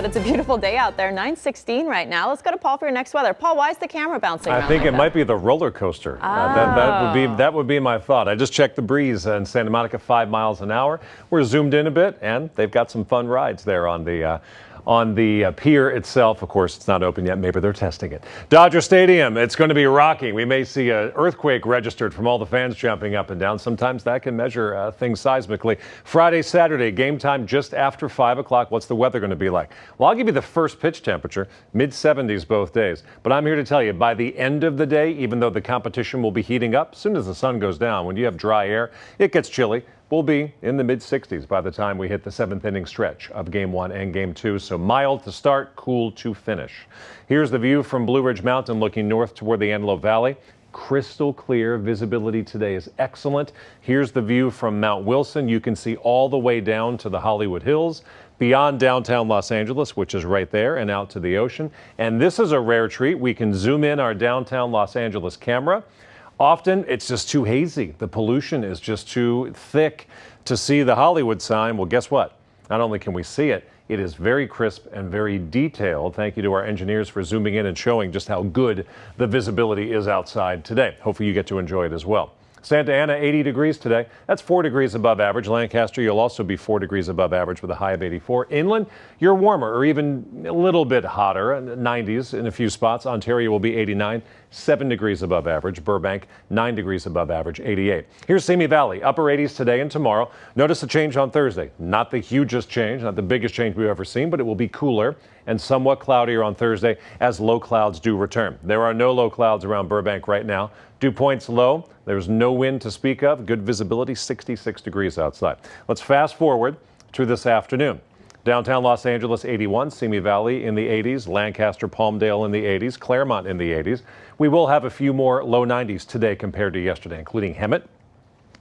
It's a beautiful day out there, 9:16 right now. Let's go to Paul for your next weather. Paul, why is the camera bouncing around? I think like it might be the roller coaster. That would be my thought. I just checked the breeze in Santa Monica, 5 miles an hour. We're zoomed in a bit, and they've got some fun rides there on the pier itself. Of course, it's not open yet. Maybe they're testing it. Dodger Stadium, it's going to be rocking. We may see an earthquake registered from all the fans jumping up and down. Sometimes that can measure things seismically. Friday, Saturday, game time just after 5 o'clock. What's the weather going to be like? Well, I'll give you the first pitch temperature, mid-70s both days. But I'm here to tell you, by the end of the day, even though the competition will be heating up, as soon as the sun goes down, when you have dry air, it gets chilly. We'll be in the mid-60s by the time we hit the 7th inning stretch of Game 1 and Game 2. So mild to start, cool to finish. Here's the view from Blue Ridge Mountain looking north toward the Antelope Valley. Crystal clear. Visibility today is excellent. Here's the view from Mount Wilson. You can see all the way down to the Hollywood Hills, beyond downtown Los Angeles, which is right there, and out to the ocean. And this is a rare treat. We can zoom in our downtown Los Angeles camera. Often it's just too hazy. The pollution is just too thick to see the Hollywood sign. Well, guess what? Not only can we see it, it is very crisp and very detailed. Thank you to our engineers for zooming in and showing just how good the visibility is outside today. Hopefully you get to enjoy it as well. Santa Ana, 80 degrees today. That's 4 degrees above average. Lancaster, you'll also be 4 degrees above average with a high of 84. Inland, you're warmer or even a little bit hotter, 90s in a few spots. Ontario will be 89, 7 degrees above average. Burbank, 9 degrees above average, 88. Here's Simi Valley, upper 80s today and tomorrow. Notice a change on Thursday. Not the hugest change, not the biggest change we've ever seen, but it will be cooler and somewhat cloudier on Thursday as low clouds do return. There are no low clouds around Burbank right now. Dew points low. There's no wind to speak of. Good visibility, 66 degrees outside. Let's fast forward to this afternoon. Downtown Los Angeles, 81. Simi Valley in the 80s. Lancaster, Palmdale in the 80s. Claremont in the 80s. We will have a few more low 90s today compared to yesterday, including Hemet,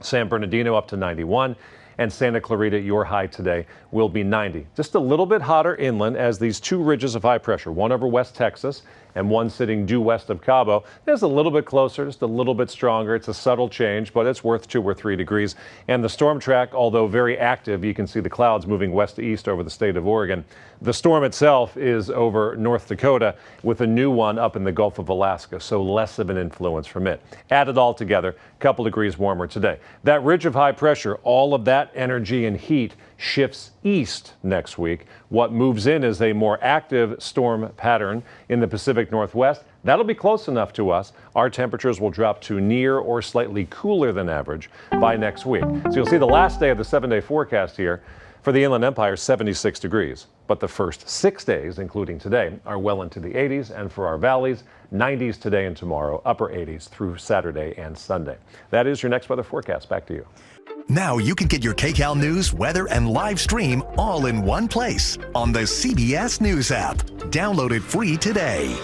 San Bernardino up to 91. And Santa Clarita, your high today will be 90. Just a little bit hotter inland as these two ridges of high pressure, one over West Texas and one sitting due west of Cabo. It's a little bit closer, just a little bit stronger. It's a subtle change, but it's worth 2 or 3 degrees. And the storm track, although very active, you can see the clouds moving west to east over the state of Oregon. The storm itself is over North Dakota with a new one up in the Gulf of Alaska, so less of an influence from it. Add it all together, a couple degrees warmer today. That ridge of high pressure, all of that energy and heat shifts east next week. What moves in is a more active storm pattern in the Pacific Northwest. That'll be close enough to us. Our temperatures will drop to near or slightly cooler than average by next week. So you'll see the last day of the 7-day forecast here for the Inland Empire, 76 degrees. But the first 6 days, including today, are well into the 80s. And for our valleys, 90s today and tomorrow, upper 80s through Saturday and Sunday. That is your next weather forecast. Back to you. Now you can get your KCAL news, weather, and live stream all in one place on the CBS News app. Download it free today.